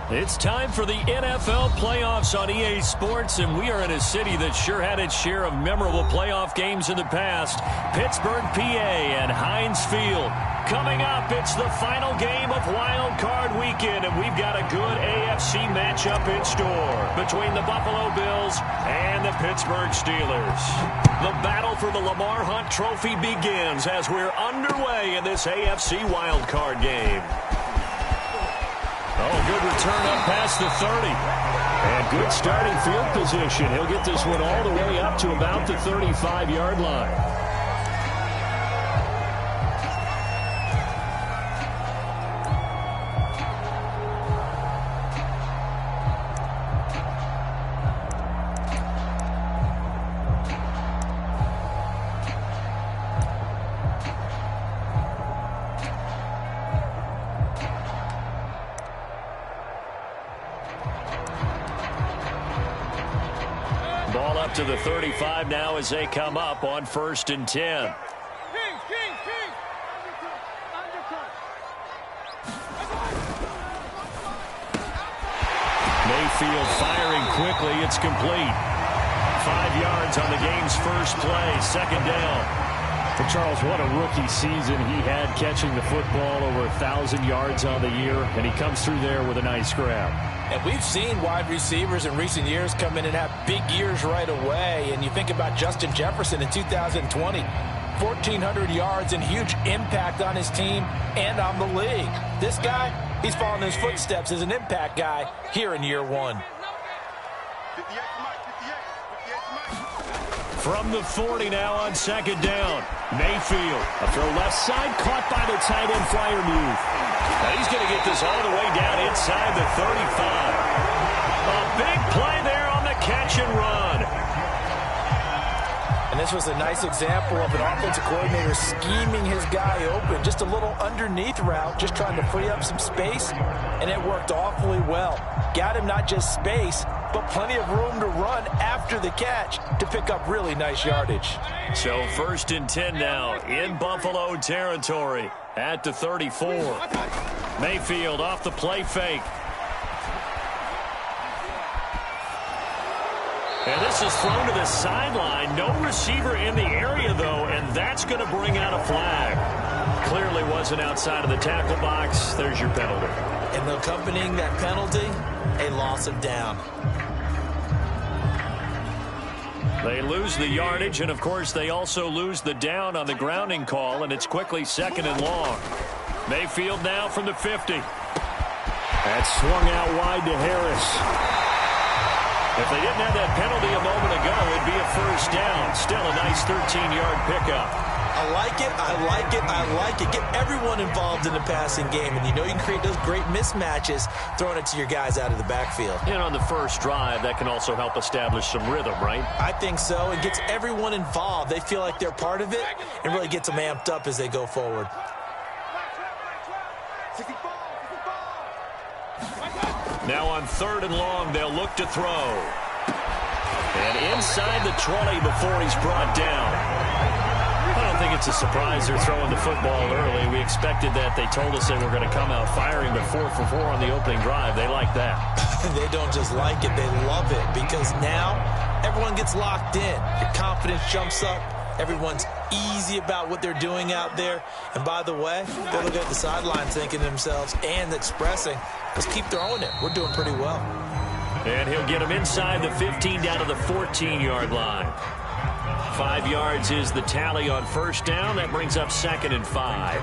It's time for the NFL playoffs on EA Sports, and we are in a city that sure had its share of memorable playoff games in the past. Pittsburgh, PA, and Heinz Field. Coming up, it's the final game of Wild Card Weekend, and we've got a good AFC matchup in store between the Buffalo Bills and the Pittsburgh Steelers. The battle for the Lamar Hunt Trophy begins as we're underway in this AFC Wild Card game. Oh, good return up past the 30. And good starting field position. He'll get this one all the way up to about the 35-yard line. Ball up to the 35 now as they come up on 1st and 10. Mayfield firing quickly. It's complete. 5 yards on the game's first play. 2nd down. And Charles, what a rookie season he had, catching the football over 1,000 yards on the year, and he comes through there with a nice grab. And we've seen wide receivers in recent years come in and have big years right away. And you think about Justin Jefferson in 2020, 1,400 yards and huge impact on his team and on the league. This guy, he's following his footsteps as an impact guy here in year one. From the 40 now on 2nd down. Mayfield. A throw left side, caught by the tight end Freiermuth. Now he's going to get this all the way down inside the 35. A big play there on the catch and run. And this was a nice example of an offensive coordinator scheming his guy open. Just a little underneath route, just trying to free up some space, and it worked awfully well. Got him not just space, but plenty of room to run after the catch to pick up really nice yardage. So 1st and 10 now in Buffalo territory at the 34. Mayfield off the play fake. And this is thrown to the sideline. No receiver in the area, though, and that's going to bring out a flag. Clearly wasn't outside of the tackle box. There's your penalty. And accompanying that penalty, a loss of down. They lose the yardage, and, of course, they also lose the down on the grounding call, and it's quickly 2nd and long. Mayfield now from the 50. That's swung out wide to Harris. If they didn't have that penalty a moment ago, it'd be a 1st down. Still a nice 13-yard pickup. I like it, I like it, I like it. Get everyone involved in the passing game, and you know you can create those great mismatches throwing it to your guys out of the backfield. And on the first drive, that can also help establish some rhythm, right? I think so. It gets everyone involved. They feel like they're part of it and really gets them amped up as they go forward. Now on 3rd and long, they'll look to throw. And inside the 20 before he's brought down. I don't think it's a surprise they're throwing the football early. We expected that. They told us they were going to come out firing, but 4 for 4 on the opening drive. They like that. They don't just like it, they love it, because now everyone gets locked in. Your confidence jumps up. Everyone's easy about what they're doing out there. And by the way, they look at the sideline thinking to themselves and expressing, let's keep throwing it. We're doing pretty well. And he'll get him inside the 15 down to the 14-yard line. 5 yards is the tally on 1st down. That brings up 2nd and 5.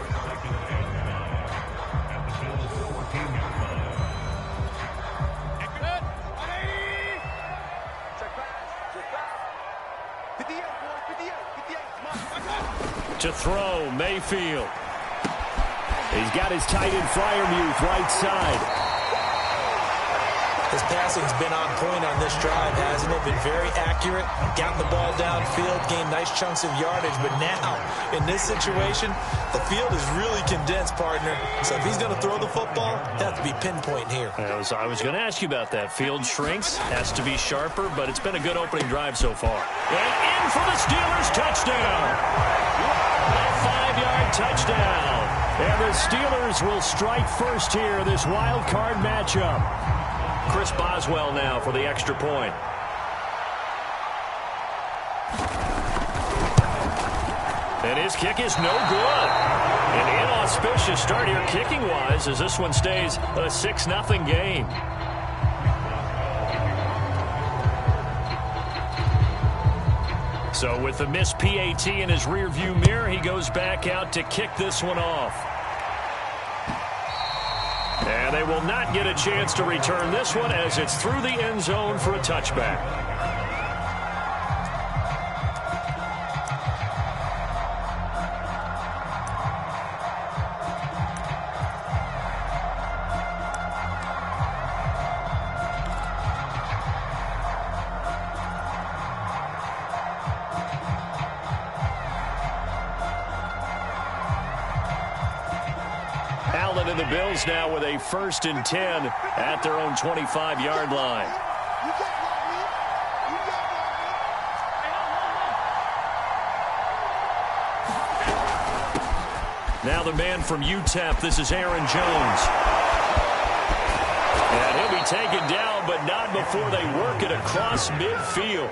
To throw, Mayfield. He's got his tight end Freiermuth right side. His passing's been on point on this drive, hasn't it? Been very accurate, got the ball downfield, gained nice chunks of yardage. But now, in this situation, the field is really condensed, partner. So if he's going to throw the football, it has to be pinpoint here. I was going to ask you about that. Field shrinks, has to be sharper, but it's been a good opening drive so far. And in for the Steelers touchdown. A 5-yard touchdown. And the Steelers will strike first here, this wild card matchup. Chris Boswell now for the extra point. And his kick is no good. An inauspicious start here kicking-wise as this one stays a 6-0 game. So with the missed PAT in his rearview mirror, he goes back out to kick this one off. And they will not get a chance to return this one as it's through the end zone for a touchback. And the Bills now with a 1st and 10 at their own 25-yard line. Now the man from UTEP, this is Aaron Jones. And he'll be taken down, but not before they work it across midfield.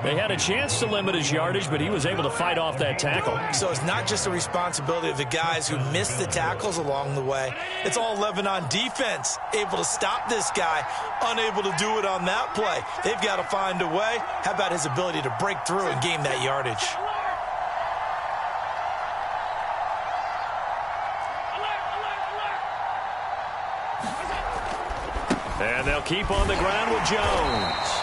They had a chance to limit his yardage, but he was able to fight off that tackle. So it's not just the responsibility of the guys who missed the tackles along the way. It's all 11 on defense, able to stop this guy, unable to do it on that play. They've got to find a way. How about his ability to break through and gain that yardage? And they'll keep on the ground with Jones.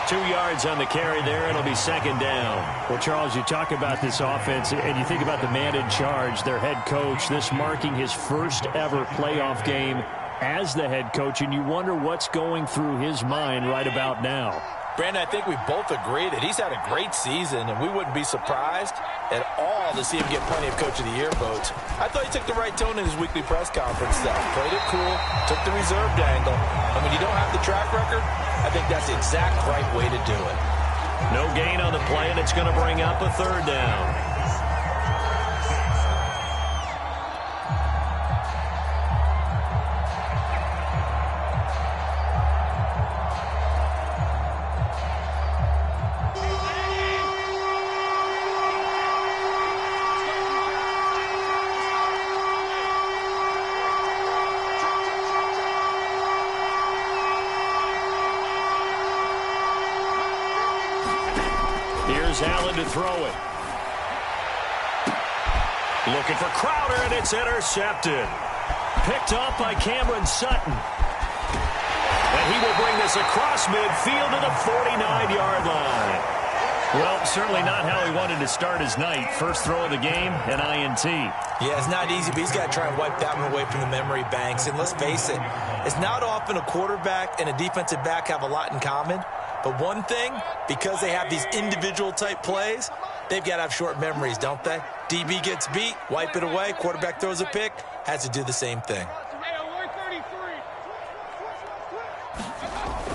2 yards on the carry there. It'll be 2nd down. Well, Charles, you talk about this offense, and you think about the man in charge, their head coach, this marking his first ever playoff game as the head coach, and you wonder what's going through his mind right about now. Brandon, I think we both agree that he's had a great season, and we wouldn't be surprised at all to see him get plenty of Coach of the Year votes. I thought he took the right tone in his weekly press conference, though. Played it cool, took the reserved angle, and when you don't have the track record, I think that's the exact right way to do it. No gain on the play, and it's going to bring up a 3rd down. Here's Allen to throw it. Looking for Crowder, and it's intercepted. Picked up by Cameron Sutton. And he will bring this across midfield to the 49-yard line. Well, certainly not how he wanted to start his night. First throw of the game, an INT. Yeah, it's not easy, but he's got to try and wipe that one away from the memory banks. And let's face it, it's not often a quarterback and a defensive back have a lot in common. But one thing, because they have these individual-type plays, they've got to have short memories, don't they? DB gets beat, wipe it away, quarterback throws a pick, has to do the same thing.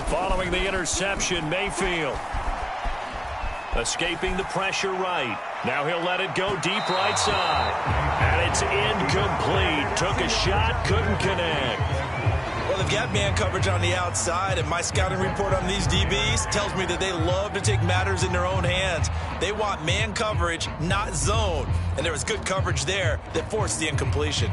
Following the interception, Mayfield escaping the pressure right. Now he'll let it go deep right side. And it's incomplete. Took a shot, couldn't connect. Well, they've got man coverage on the outside, and my scouting report on these DBs tells me that they love to take matters in their own hands. They want man coverage, not zone. And there was good coverage there that forced the incompletion.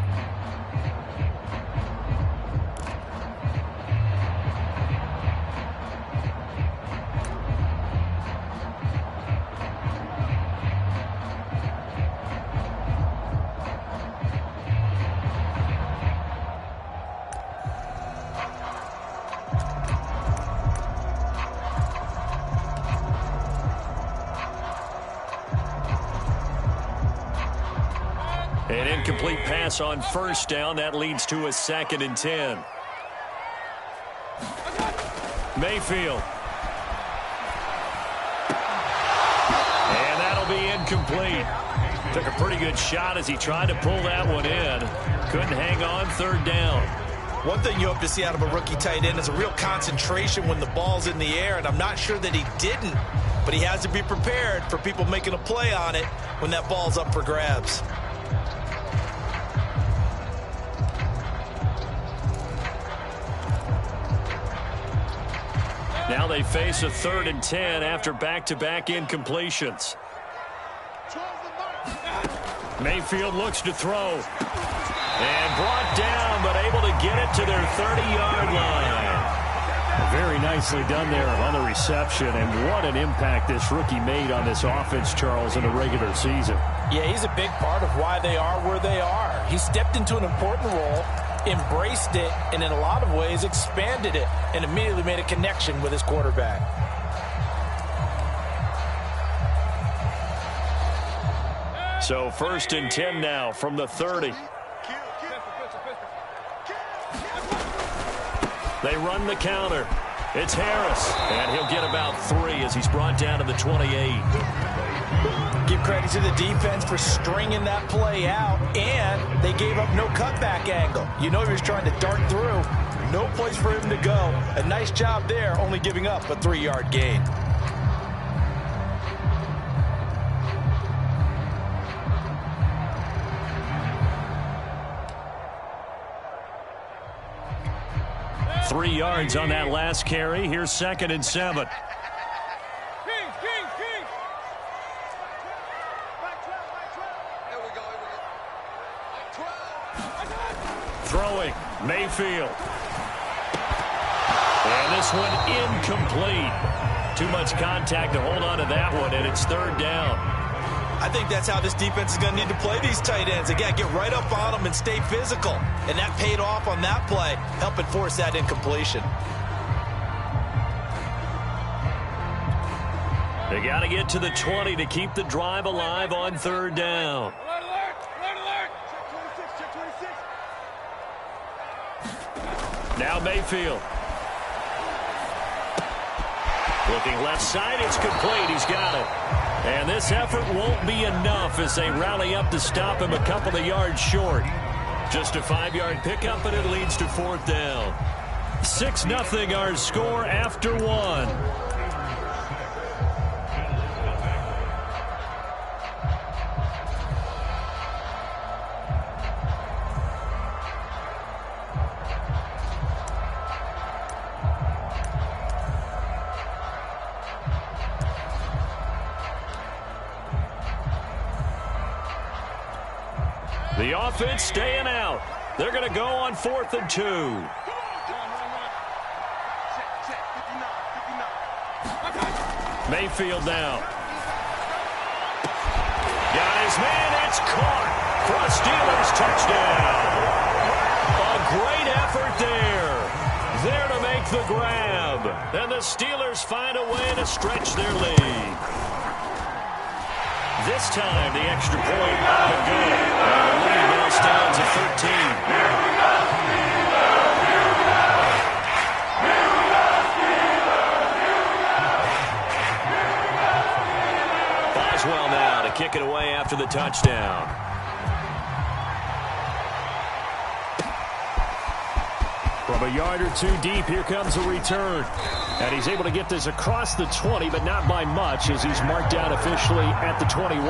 An incomplete pass on first down. That leads to a 2nd and 10. Mayfield. And that'll be incomplete. Took a pretty good shot as he tried to pull that one in. Couldn't hang on, 3rd down. One thing you hope to see out of a rookie tight end is a real concentration when the ball's in the air, and I'm not sure that he didn't, but he has to be prepared for people making a play on it when that ball's up for grabs. Now they face a 3rd and 10 after back-to-back incompletions. Mayfield looks to throw. And brought down, but able to get it to their 30-yard line. Very nicely done there on the reception, and what an impact this rookie made on this offense, Charles, in the regular season. Yeah, he's a big part of why they are where they are. He stepped into an important role, embraced it, and in a lot of ways expanded it, and immediately made a connection with his quarterback. So 1st and 10 now from the 30. They run the counter. It's Harris, and he'll get about 3 as he's brought down to the 28. Give credit to the defense for stringing that play out, and they gave up no cutback angle. You know he was trying to dart through. No place for him to go. A nice job there, only giving up a 3-yard gain. Three yards on that last carry. Here's 2nd and 7. Throwing, Mayfield. And this one incomplete. Too much contact to hold on to that one, and it's 3rd down. I think that's how this defense is going to need to play these tight ends. They got to get right up on them and stay physical. And that paid off on that play, helping force that incompletion. They got to get to the 20 to keep the drive alive on 3rd down. Now Mayfield. Looking left side, it's complete. He's got it. And this effort won't be enough as they rally up to stop him a couple of yards short. Just a 5-yard pickup, and it leads to 4th down. 6-0 our score after 1. The offense staying out. They're going to go on 4th and 2. Mayfield now. Got his man. It's caught for a Steelers touchdown. A great effort there. There to make the grab. And the Steelers find a way to stretch their lead. This time, the extra point up and good. And the lead now stands at 13. Boswell now to kick it away after the touchdown. From a yard or two deep, here comes a return. And he's able to get this across the 20, but not by much as he's marked down officially at the 21.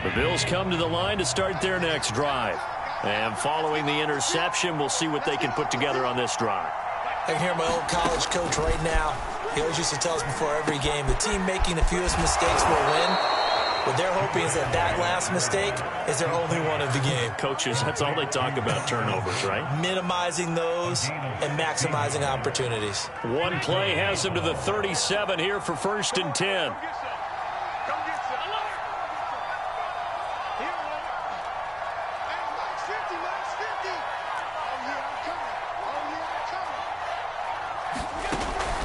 The Bills come to the line to start their next drive. And following the interception, we'll see what they can put together on this drive. I can hear my old college coach right now. He always used to tell us before every game, the team making the fewest mistakes will win. What they're hoping is that that last mistake is their only one of the game. Coaches, that's all they talk about, turnovers, right? Minimizing those and maximizing opportunities. One play has them to the 37 here for 1st and 10.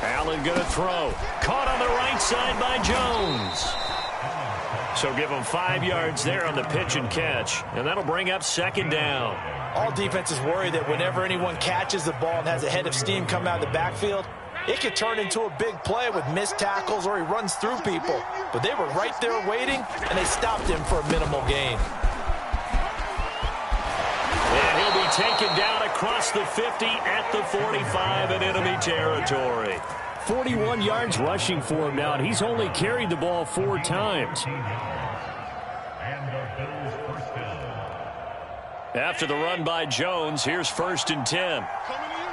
Allen going to throw. Caught on the right side by Jones. So give him 5 yards there on the pitch and catch. And that'll bring up 2nd down. All defenses worry that whenever anyone catches the ball and has a head of steam come out of the backfield, it could turn into a big play with missed tackles or he runs through people. But they were right there waiting, and they stopped him for a minimal gain. And he'll be taken down across the 50 at the 45 in enemy territory. 41 yards rushing for him now, and he's only carried the ball 4 times. After the run by Jones, here's 1st and 10. Coming to you.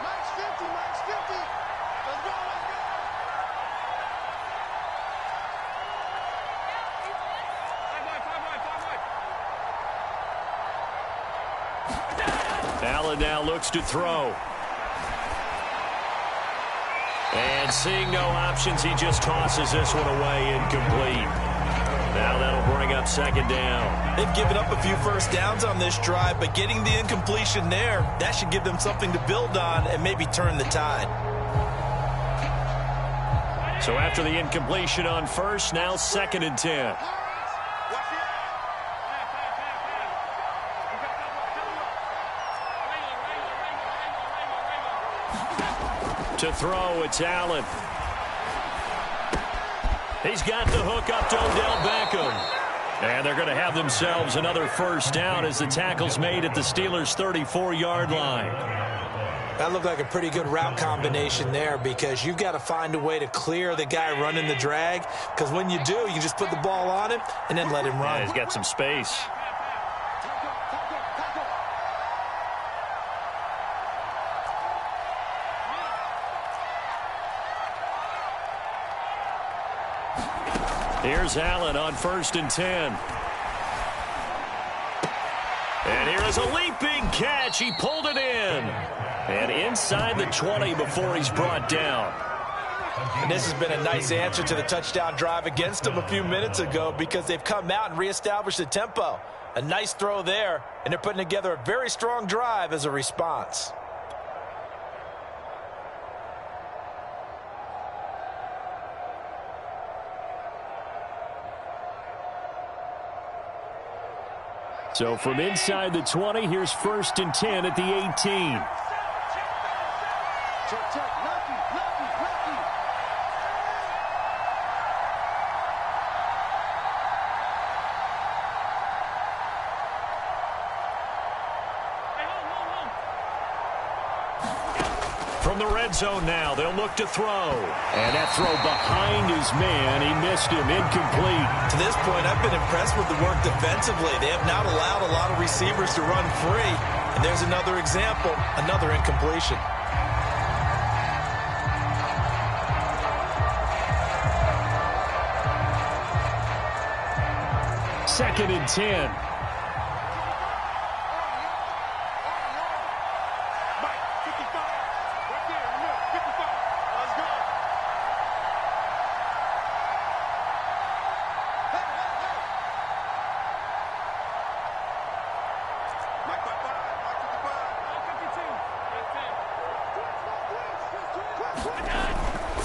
Max 50. Let's go. Allen now looks to throw. And seeing no options, he just tosses this one away, incomplete. Now that'll bring up 2nd down. They've given up a few first downs on this drive, but getting the incompletion there, that should give them something to build on and maybe turn the tide. So after the incompletion on 1st, now 2nd and 10. To throw, it's Allen. He's got the hook up to Odell Beckham. And they're going to have themselves another 1st down as the tackle's made at the Steelers' 34-yard line. That looked like a pretty good route combination there because you've got to find a way to clear the guy running the drag, because when you do, you just put the ball on him and then let him run. Yeah, he's got some space. Here's Allen on 1st and 10. And here is a leaping catch. He pulled it in. And inside the 20 before he's brought down. And this has been a nice answer to the touchdown drive against them a few minutes ago because they've come out and reestablished the tempo. A nice throw there, and they're putting together a very strong drive as a response. So from inside the 20, here's 1st and 10 at the 18. Check. Lucky. From the red zone now, they'll look to throw. And that throw behind his man. He missed him, incomplete. To this point, I've been impressed with the work defensively. They have not allowed a lot of receivers to run free. And there's another example, another incompletion. Second and 10.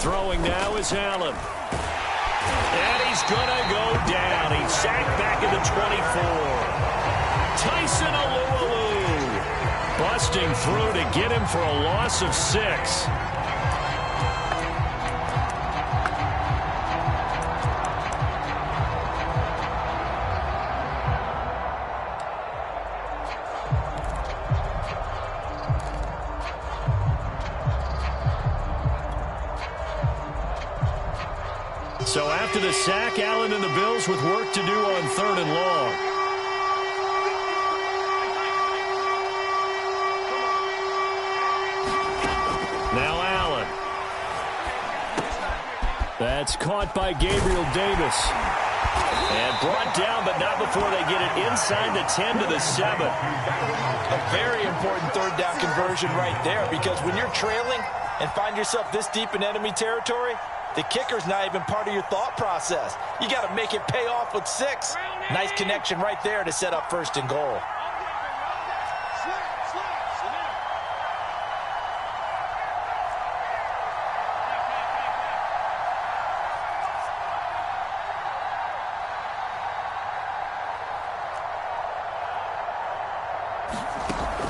Throwing now is Allen. And he's going to go down. He's sacked back at the 24. Tyson Alualu busting through to get him for a loss of 6. So after the sack, Allen and the Bills with work to do on 3rd and long. Now Allen. That's caught by Gabriel Davis. And brought down, but not before they get it inside the 10 to the 7. A very important 3rd down conversion right there, because when you're trailing and find yourself this deep in enemy territory, the kicker's not even part of your thought process. You got to make it pay off with 6. Nice connection right there to set up 1st and goal.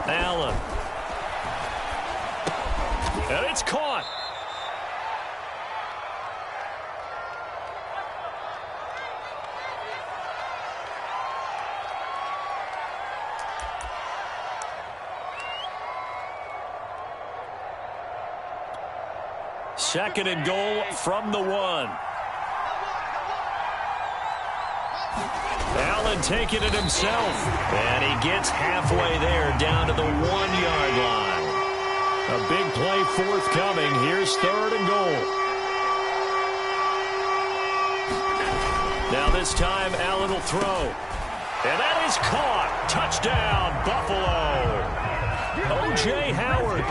Allen. And It's caught. Second and goal from the 1. Allen taking it himself. And he gets halfway there, down to the 1-yard line. A big play forthcoming. Here's third and goal. Now this time, Allen will throw. And that is caught. Touchdown, Buffalo. O.J. Howard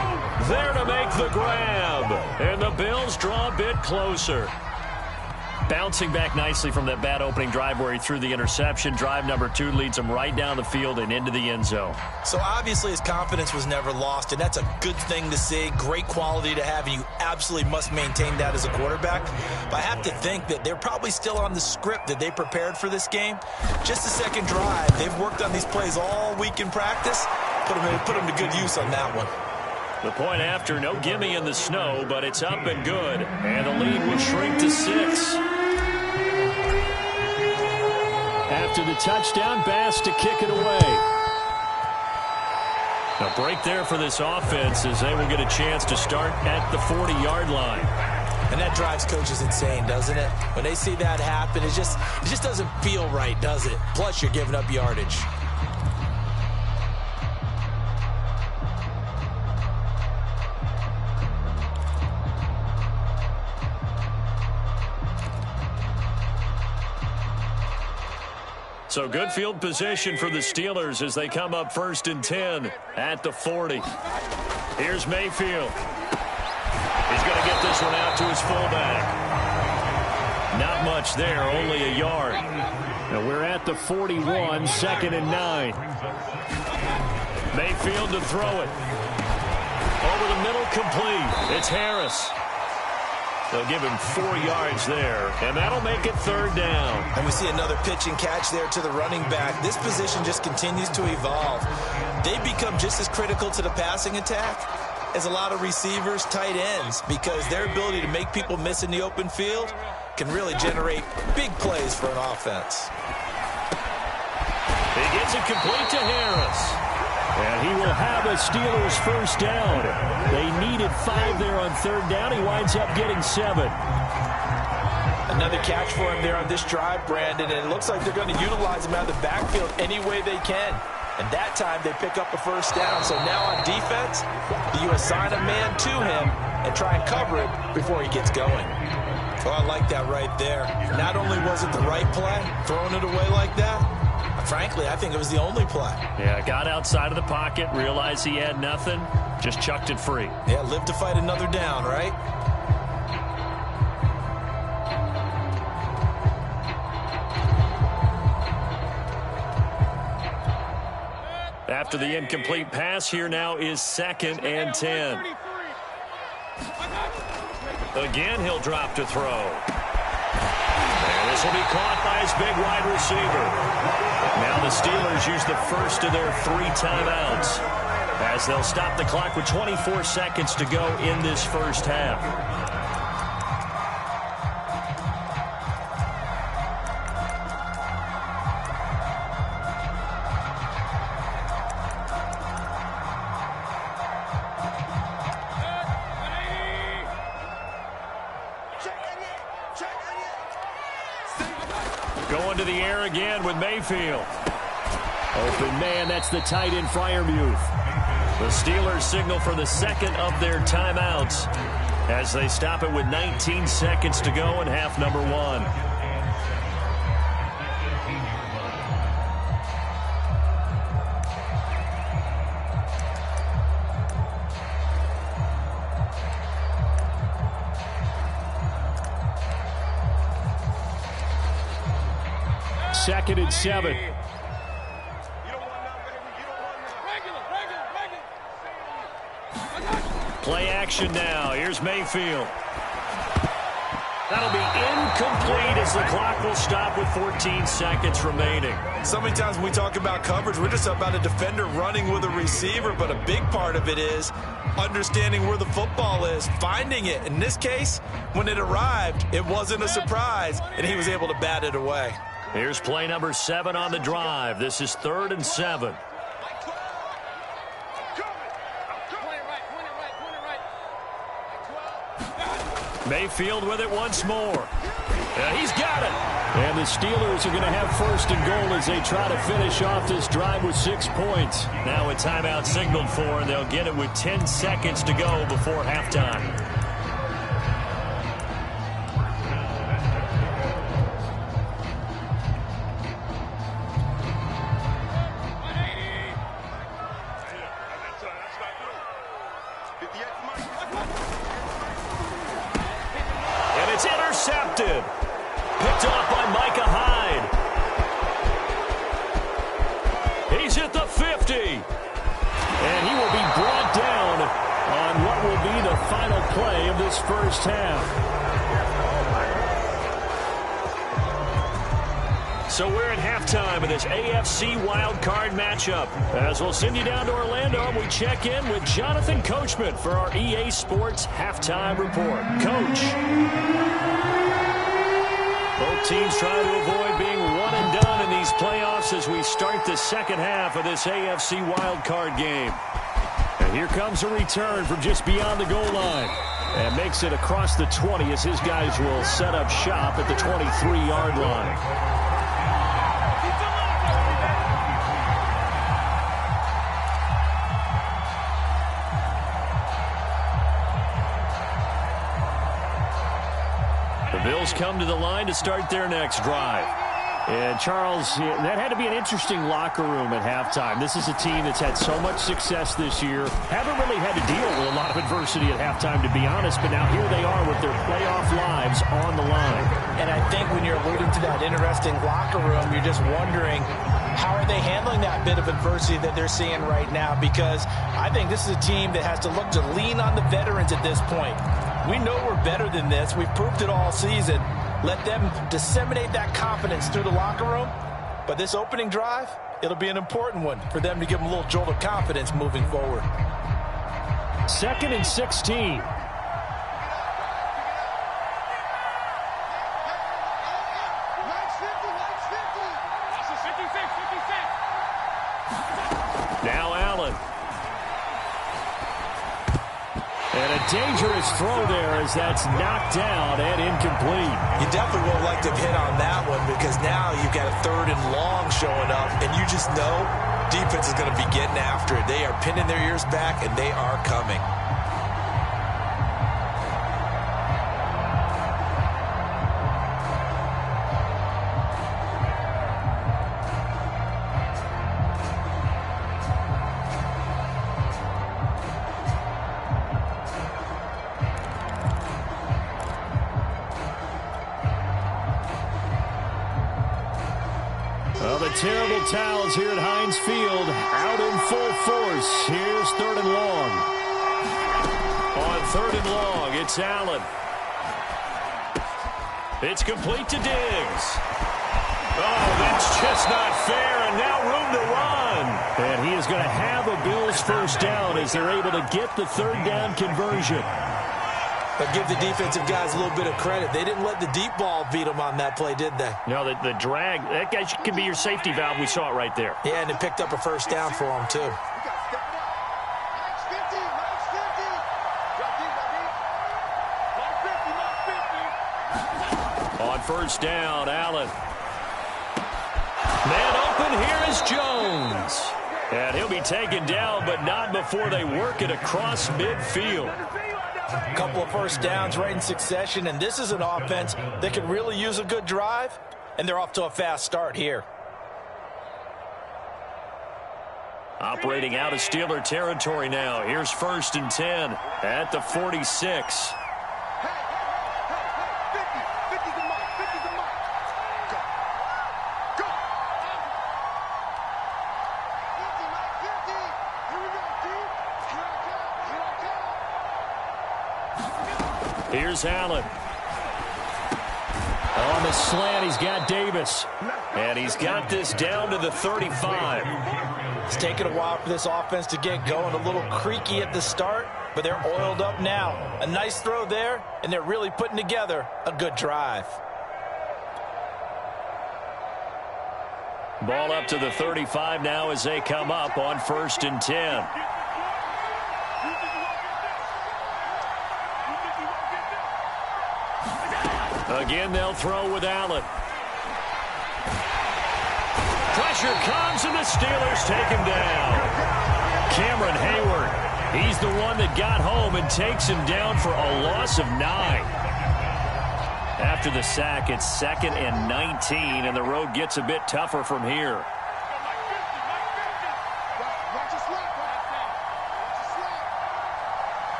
there to make the grab. And the Bills draw a bit closer. Bouncing back nicely from that bad opening drive where he threw the interception. Drive number 2 leads him right down the field and into the end zone. So obviously his confidence was never lost, and that's a good thing to see. Great quality to have, and you absolutely must maintain that as a quarterback. But I have to think that they're probably still on the script that they prepared for this game. Just the second drive. They've worked on these plays all week in practice. Put them to good use on that one. The point after, no gimme in the snow, but it's up and good. And the lead will shrink to 6. After the touchdown, Bass to kick it away. A break there for this offense as they will get a chance to start at the 40-yard line. And that drives coaches insane, doesn't it? When they see that happen, it just doesn't feel right, does it? Plus, you're giving up yardage. So good field position for the Steelers as they come up 1st and 10 at the 40. Here's Mayfield. He's going to get this one out to his fullback. Not much there, only a yard. Now we're at the 41, 2nd and 9. Mayfield to throw it. Over the middle, complete. It's Harris. They'll give him 4 yards there, and that'll make it 3rd down. And we see another pitch and catch there to the running back. This position just continues to evolve. They become just as critical to the passing attack as a lot of receivers, tight ends, because their ability to make people miss in the open field can really generate big plays for an offense. He gets it complete to Harris. And he will have a Steelers 1st down. They needed 5 there on 3rd down. He winds up getting 7. Another catch for him there on this drive, Brandon, and it looks like they're going to utilize him out of the backfield any way they can. And that time they pick up a 1st down. So now on defense, you assign a man to him and try and cover it before he gets going. Well, I like that right there. Not only was it the right play, throwing it away like that, frankly, I think it was the only play. Yeah, got outside of the pocket, realized he had nothing, just chucked it free. Yeah, live to fight another down, right? After the incomplete pass, here now is 2nd and 10. Again, he'll drop to throw. And this will be caught by his big wide receiver. Now the Steelers use the first of their 3 timeouts as they'll stop the clock with 24 seconds to go in this 1st half. Going to the air again with Mayfield. Open man, that's the tight end Freiermuth. The Steelers signal for the 2nd of their timeouts as they stop it with 19 seconds to go in half number 1. Second and 7. Play action now. Here's Mayfield. That'll be incomplete as the clock will stop with 14 seconds remaining. So many times when we talk about coverage, we're just about a defender running with a receiver, but a big part of it is understanding where the football is, finding it. In this case, when it arrived, it wasn't a surprise, and he was able to bat it away. Here's play number 7 on the drive. This is 3rd and 7. Mayfield with it once more. He's got it. And the Steelers are going to have 1st and goal as they try to finish off this drive with 6 points. Now a timeout signaled for, and they'll get it with 10 seconds to go before halftime. And it's intercepted. Picked off by Micah Hyde. He's at the 50. And he will be brought down on what will be the final play of this first half. So we're at halftime of this AFC wildcard matchup. As we'll send you down to Orlando, and we check in with Jonathan Coachman for our EA Sports Halftime Report. Coach. Both teams trying to avoid being one and done in these playoffs as we start the second half of this AFC wildcard game. And here comes a return from just beyond the goal line. And makes it across the 20 as his guys will set up shop at the 23-yard line. Bills come to the line to start their next drive. And, Charles, that had to be an interesting locker room at halftime. This is a team that's had so much success this year. Haven't really had to deal with a lot of adversity at halftime, to be honest. But now here they are with their playoff lives on the line. And I think when you're alluding to that interesting locker room, you're just wondering, how are they handling that bit of adversity that they're seeing right now? Because I think this is a team that has to look to lean on the veterans at this point. We know we're better than this. We've proved it all season. Let them disseminate that confidence through the locker room. But this opening drive, it'll be an important one for them to give them a little jolt of confidence moving forward. 2nd and 16. Now Allen. And a dangerous throw there as that's knocked down and incomplete. You definitely won't like to hit on that one because now you've got a 3rd and long showing up, and you just know defense is going to be getting after it. They are pinning their ears back, and they are coming. Well, the terrible towels here at Heinz Field out in full force. Here's 3rd and long. On 3rd and long, it's Allen. It's complete to Diggs. Oh, that's just not fair, and now room to run. And he is going to have a Bills first down as they're able to get the 3rd down conversion. But give the defensive guys a little bit of credit. They didn't let the deep ball beat them on that play, did they? No, the drag, that guy can be your safety valve. We saw it right there. Yeah, and it picked up a first down for them, too. On 1st down, Allen. Man open, here is Jones. And he'll be taken down, but not before they work it across midfield. A couple of first downs right in succession, and this is an offense that could really use a good drive, and they're off to a fast start here. Operating out of Steeler territory now. Here's 1st and 10 at the 46. Here's Allen. On the slant, he's got Davis. And he's got this down to the 35. It's taken a while for this offense to get going. A little creaky at the start, but they're oiled up now. A nice throw there, and they're really putting together a good drive. Ball up to the 35 now as they come up on 1st and 10. Again, they'll throw with Allen. Pressure comes, and the Steelers take him down. Cameron Hayward, he's the one that got home and takes him down for a loss of 9. After the sack, it's 2nd and 19, and the road gets a bit tougher from here.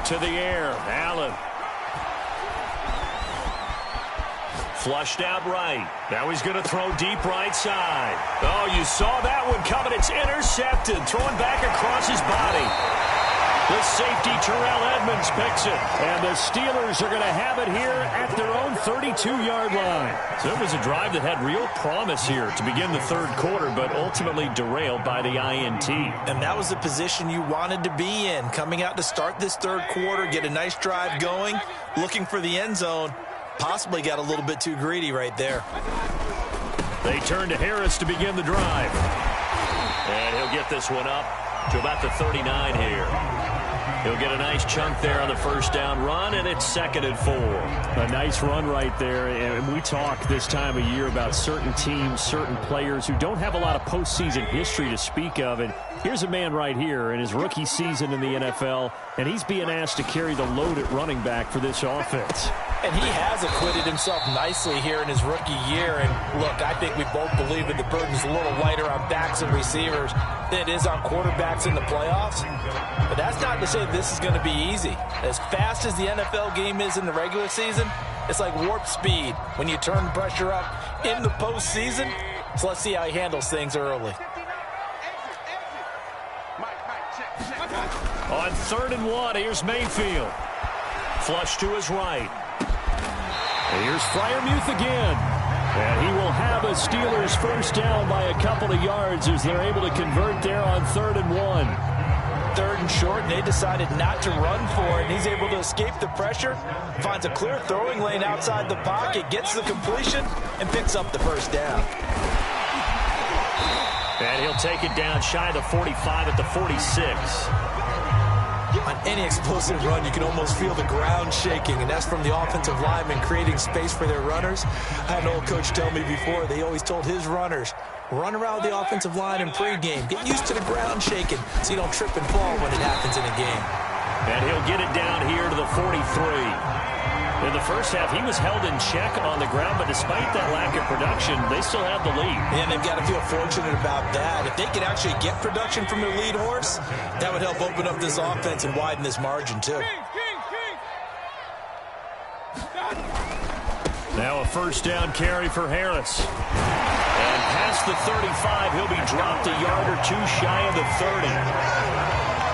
To the air, Allen. Flushed out right. Now he's going to throw deep right side. Oh, you saw that one coming. It's intercepted. Throwing back across his body. The safety, Terrell Edmonds, picks it. And the Steelers are going to have it here at their own 32-yard line. So it was a drive that had real promise here to begin the 3rd quarter, but ultimately derailed by the INT. And that was the position you wanted to be in. Coming out to start this 3rd quarter, get a nice drive going, looking for the end zone. Possibly got a little bit too greedy right there. They turn to Harris to begin the drive. And he'll get this one up to about the 39 here. He'll get a nice chunk there on the 1st down run, and it's 2nd and 4. A nice run right there, and we talk this time of year about certain teams, certain players who don't have a lot of postseason history to speak of, and here's a man right here in his rookie season in the NFL, and he's being asked to carry the load at running back for this offense. And he has acquitted himself nicely here in his rookie year. And look, I think we both believe that the burden's a little lighter on backs and receivers than it is on quarterbacks in the playoffs. But that's not to say this is going to be easy. As fast as the NFL game is in the regular season, it's like warp speed when you turn pressure up in the postseason. So let's see how he handles things early. On 3rd and 1, here's Mayfield. Flush to his right. And here's Freiermuth again. And he will have a Steelers 1st down by a couple of yards as they're able to convert there on 3rd and 1. 3rd and short, and they decided not to run for it. And he's able to escape the pressure, finds a clear throwing lane outside the pocket, gets the completion, and picks up the 1st down. And he'll take it down shy of the 45 at the 46. On any explosive run, you can almost feel the ground shaking, and that's from the offensive linemen creating space for their runners. I had an old coach tell me before, they always told his runners, run around the offensive line in pregame. Get used to the ground shaking so you don't trip and fall when it happens in a game. And he'll get it down here to the 43. In the 1st half, he was held in check on the ground, but despite that lack of production, they still have the lead. And they've got to feel fortunate about that. If they could actually get production from their lead horse, that would help open up this offense and widen this margin, too. Now a 1st down carry for Harris. And past the 35, he'll be dropped a yard or 2 shy of the 30.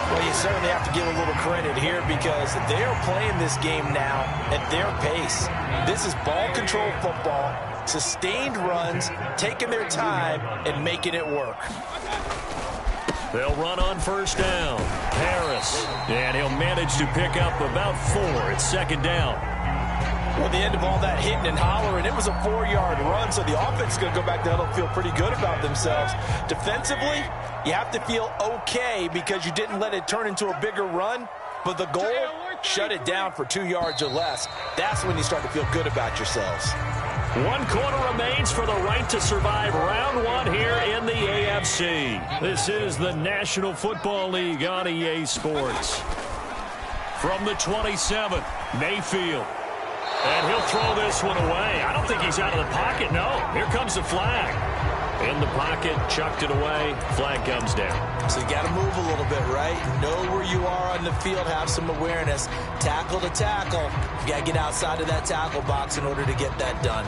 Well, you certainly have to give a little credit here because they are playing this game now at their pace. This is ball control football, sustained runs, taking their time, and making it work. They'll run on 1st down. Harris. And he'll manage to pick up about 4. It's 2nd down. Well, at the end of all that hitting and hollering, it was a 4-yard run, so the offense is going to go back there and feel pretty good about themselves. Defensively, you have to feel okay because you didn't let it turn into a bigger run, but the goal, shut it down for 2 yards or less. That's when you start to feel good about yourselves. 1 quarter remains for the right to survive round 1 here in the AFC. This is the National Football League on EA Sports. From the 27, Mayfield. And he'll throw this one away. I don't think he's out of the pocket, no. Here comes the flag. In the pocket, chucked it away, flag comes down. So you got to move a little bit, right? Know where you are on the field, have some awareness. Tackle to tackle. You got to get outside of that tackle box in order to get that done.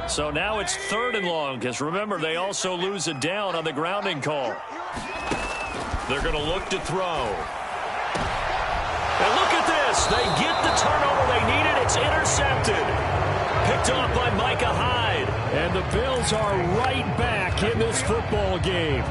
So now it's 3rd and long, because remember, they also lose a down on the grounding call. They're going to look to throw. And look at this. They get the turnover they needed. It's intercepted. Picked off by Micah Hyde. And the Bills are right back in this football game.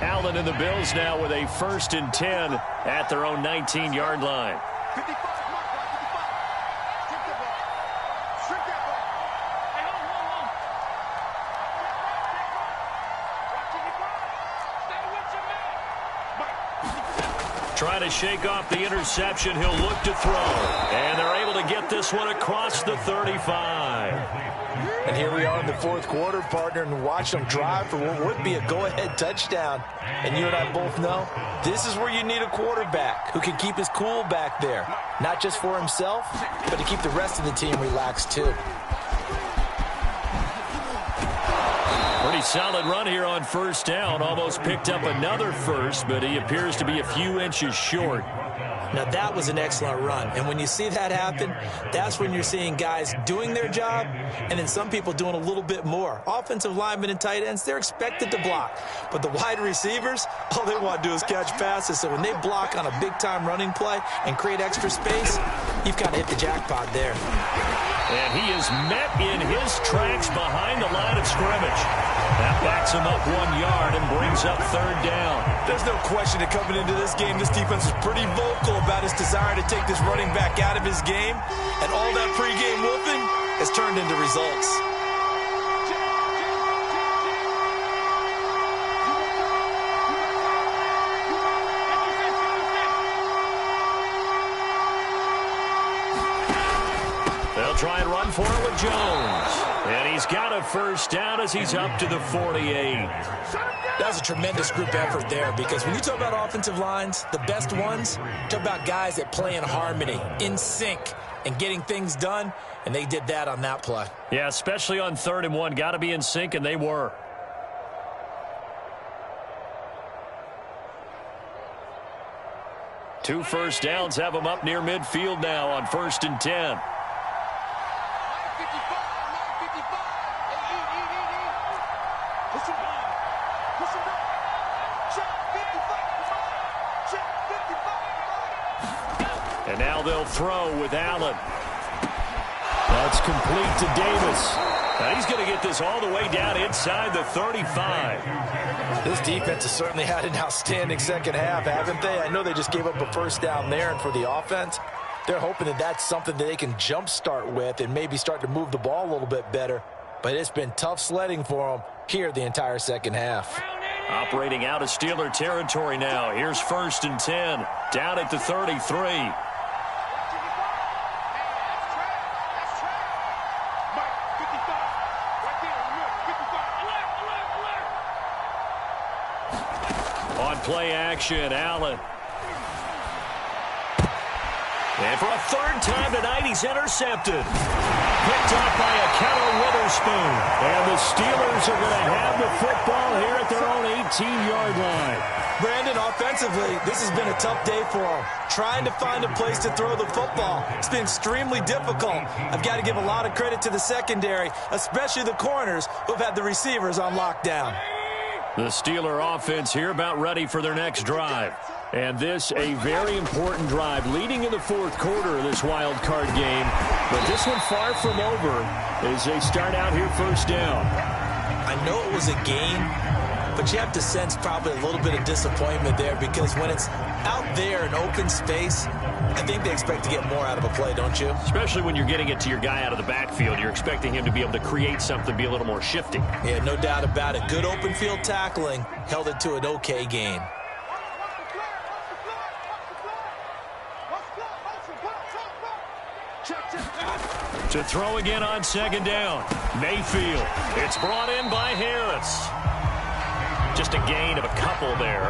Allen and the Bills now with a 1st and 10 at their own 19-yard line. 55, mark, 55. Strip that ball. Strip that ball. Hey, hold on. Stay with your man. Trying to shake off the interception. He'll look to throw. And they're able to get this one across the 35. And here we are in the 4th quarter, partner, and watch them drive for what would be a go-ahead touchdown. And you and I both know this is where you need a quarterback who can keep his cool back there. Not just for himself, but to keep the rest of the team relaxed too. Pretty solid run here on 1st down. Almost picked up another first, but he appears to be a few inches short. Now, that was an excellent run. And when you see that happen, that's when you're seeing guys doing their job and then some people doing a little bit more. Offensive linemen and tight ends, they're expected to block. But the wide receivers, all they want to do is catch passes. So when they block on a big-time running play and create extra space, you've kind of hit the jackpot there. And he is met in his tracks behind the line of scrimmage. That backs him up 1 yard and brings up 3rd down. There's no question that coming into this game, this defense is pretty vocal about his desire to take this running back out of his game. And all that pregame whooping has turned into results. They'll try and run for it with Jones. And he's got a 1st down as he's up to the 48. That was a tremendous group effort there, because when you talk about offensive lines, the best ones, talk about guys that play in harmony, in sync, and getting things done, and they did that on that play. Yeah, especially on 3rd and 1. Got to be in sync, and they were. Two 1st downs have them up near midfield now on 1st and 10. And now they'll throw with Allen. That's complete to Davis. Now he's going to get this all the way down inside the 35. This defense has certainly had an outstanding second half, haven't they? I know they just gave up a 1st down there, and for the offense, they're hoping that that's something that they can jumpstart with and maybe start to move the ball a little bit better. But it's been tough sledding for them here the entire second half. Operating out of Steeler territory now. Here's 1st and 10. Down at the 33. On play action, Allen. And for a 3rd time tonight, he's intercepted. Picked off by a Keller Witherspoon. And the Steelers are going to have the football here at their own 18-yard line. Brandon, offensively, this has been a tough day for them. Trying to find a place to throw the football. It's been extremely difficult. I've got to give a lot of credit to the secondary, especially the corners who've had the receivers on lockdown. The Steeler offense here about ready for their next drive. And this a very important drive leading in the 4th quarter of this wild card game. But this one far from over as they start out here 1st down. I know it was a game, but you have to sense probably a little bit of disappointment there, because when it's out there in open space, I think they expect to get more out of a play, don't you? Especially when you're getting it to your guy out of the backfield. You're expecting him to be able to create something, be a little more shifty. Yeah, no doubt about it. Good open field tackling held it to an okay game. To throw again on 2nd down. Mayfield. It's brought in by Harris. Just a gain of a couple there.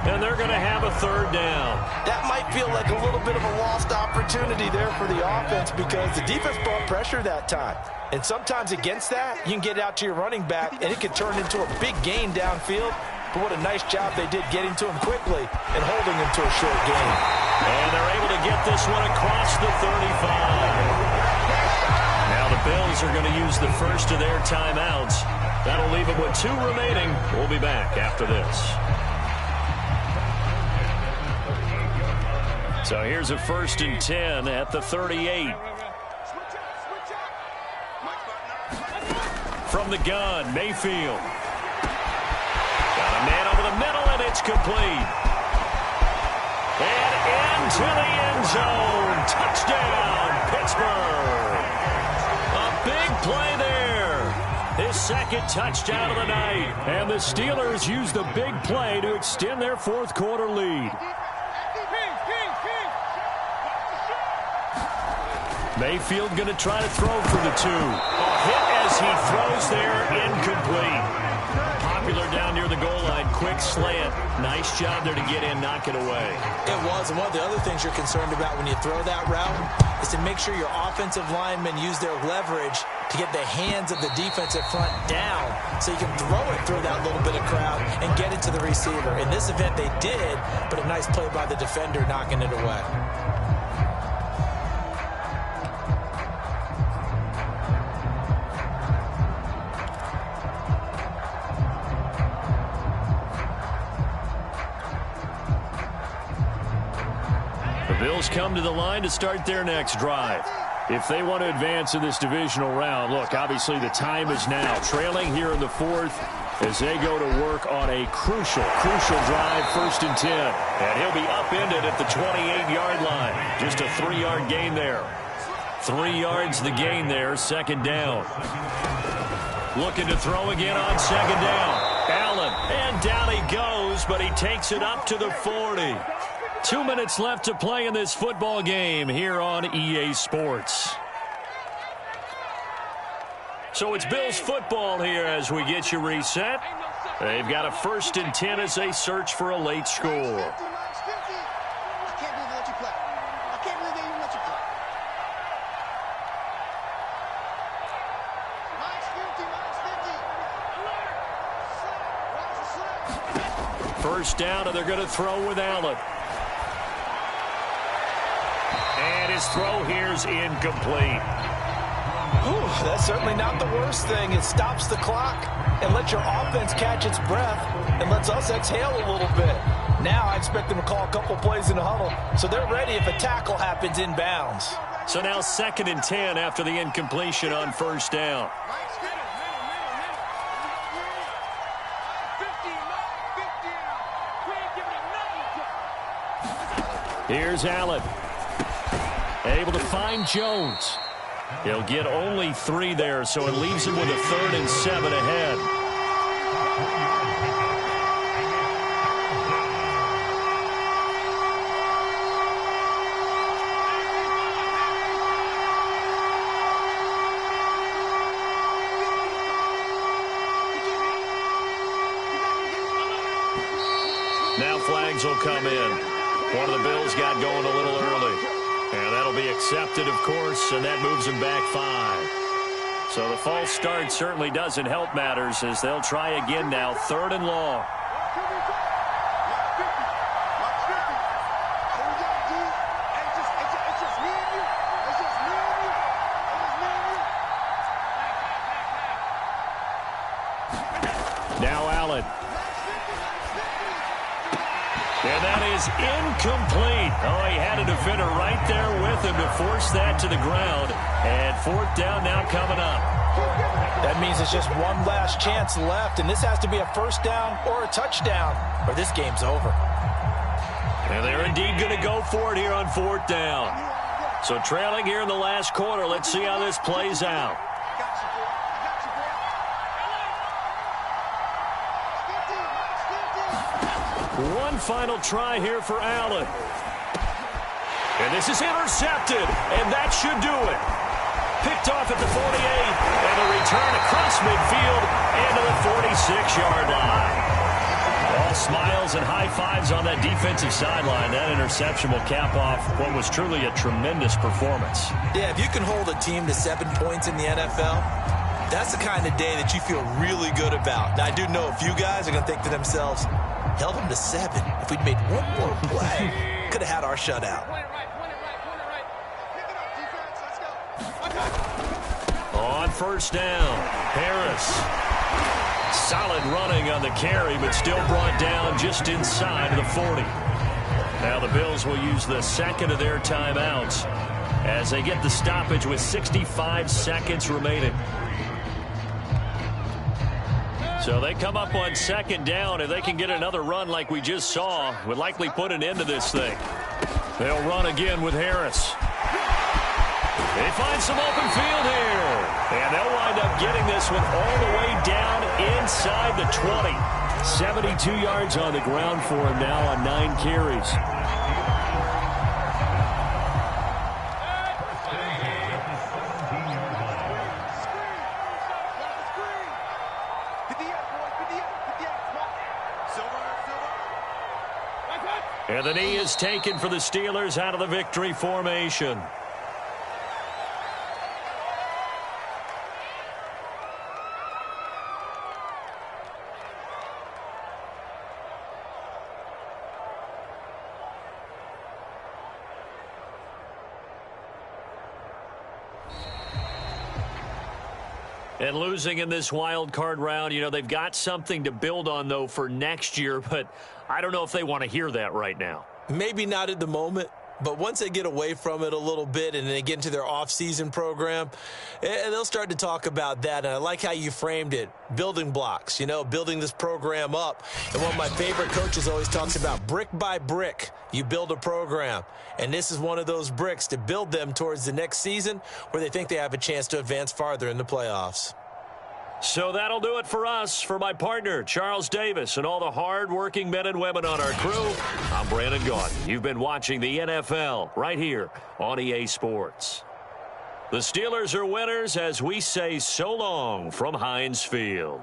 And they're going to have a 3rd down. That might feel like a little bit of a lost opportunity there for the offense, because the defense brought pressure that time. And sometimes against that, you can get it out to your running back, and it can turn into a big gain downfield. But what a nice job they did getting to him quickly and holding him to a short gain. And they're able to get this one across the 35. Now the Bills are going to use the first of their timeouts. That'll leave them with 2 remaining. We'll be back after this. So here's a 1st and 10 at the 38. From the gun, Mayfield. Got a man over the middle, and It's complete. And into the end zone. Touchdown, Pittsburgh. A big play there. His second touchdown of the night. And the Steelers use the big play to extend their fourth quarter lead. Mayfield going to try to throw for the two. A hit as he throws there, incomplete. Popular down near the goal line, quick slant. Nice job there to get in, knock it away. It was, and one of the other things you're concerned about when you throw that route is to make sure your offensive linemen use their leverage to get the hands of the defensive front down so you can throw it through that little bit of crowd and get it to the receiver. In this event, they did, but a nice play by the defender knocking it away. Bills come to the line to start their next drive. If they want to advance in this divisional round, look, obviously the time is now. Trailing here in the fourth as they go to work on a crucial drive, 1st and 10. And he'll be upended at the 28-yard line. Just a 3-yard gain there. 3 yards the gain there, 2nd down. Looking to throw again on 2nd down. Allen, and down he goes, but he takes it up to the 40. 2 minutes left to play in this football game here on EA Sports. So it's Bills football here as we get you reset. They've got a 1st and 10 as they search for a late score. First down, and they're going to throw with Allen. And his throw here's incomplete. Ooh, that's certainly not the worst thing. It stops the clock and lets your offense catch its breath and lets us exhale a little bit. Now I expect them to call a couple plays in the huddle so they're ready if a tackle happens inbounds. So now 2nd and 10 after the incompletion on 1st down. Here's Allen. Able to find Jones. He'll get only 3 there, so it leaves him with a 3rd and 7 ahead. Now flags will come in. One of the Bills got going a little early. And that'll be accepted, of course, and that moves them back 5. So the false start certainly doesn't help matters as they'll try again now, 3rd and long. Now Allen. And that is incomplete. Oh, he had a defender right there with him to force that to the ground. And 4th down now coming up. That means it's just one last chance left, and this has to be a 1st down or a touchdown, or this game's over. And they're indeed going to go for it here on 4th down. So trailing here in the last quarter, let's see how this plays out. One final try here for Allen. And this is intercepted, and that should do it. Picked off at the 48, and a return across midfield and to the 46-yard line. All smiles and high fives on that defensive sideline. That interception will cap off what was truly a tremendous performance. Yeah, if you can hold a team to 7 points in the NFL, that's the kind of day that you feel really good about. Now, I do know a few guys are going to think to themselves, held them to 7. If we'd made one more play, could have had our shutout. On 1st down, Harris. Solid running on the carry, but still brought down just inside the 40. Now the Bills will use the 2nd of their timeouts as they get the stoppage with 65 seconds remaining. So they come up on second down. If they can get another run like we just saw, would likely put an end to this thing. They'll run again with Harris. They find some open field here. And they'll wind up getting this one all the way down inside the 20. 72 yards on the ground for him now on 9 carries. And the knee is taken for the Steelers out of the victory formation. And losing in this wild card round, you know, they've got something to build on, though, for next year. But I don't know if they want to hear that right now. Maybe not at the moment, but once they get away from it a little bit and they get into their off-season program, they'll start to talk about that. And I like how you framed it, building blocks, you know, building this program up. And one of my favorite coaches always talks about brick by brick, you build a program. And this is one of those bricks to build them towards the next season where they think they have a chance to advance farther in the playoffs. So that'll do it for us. For my partner, Charles Davis, and all the hard-working men and women on our crew, I'm Brandon Gaudin. You've been watching the NFL right here on EA Sports. The Steelers are winners as we say so long from Heinz Field.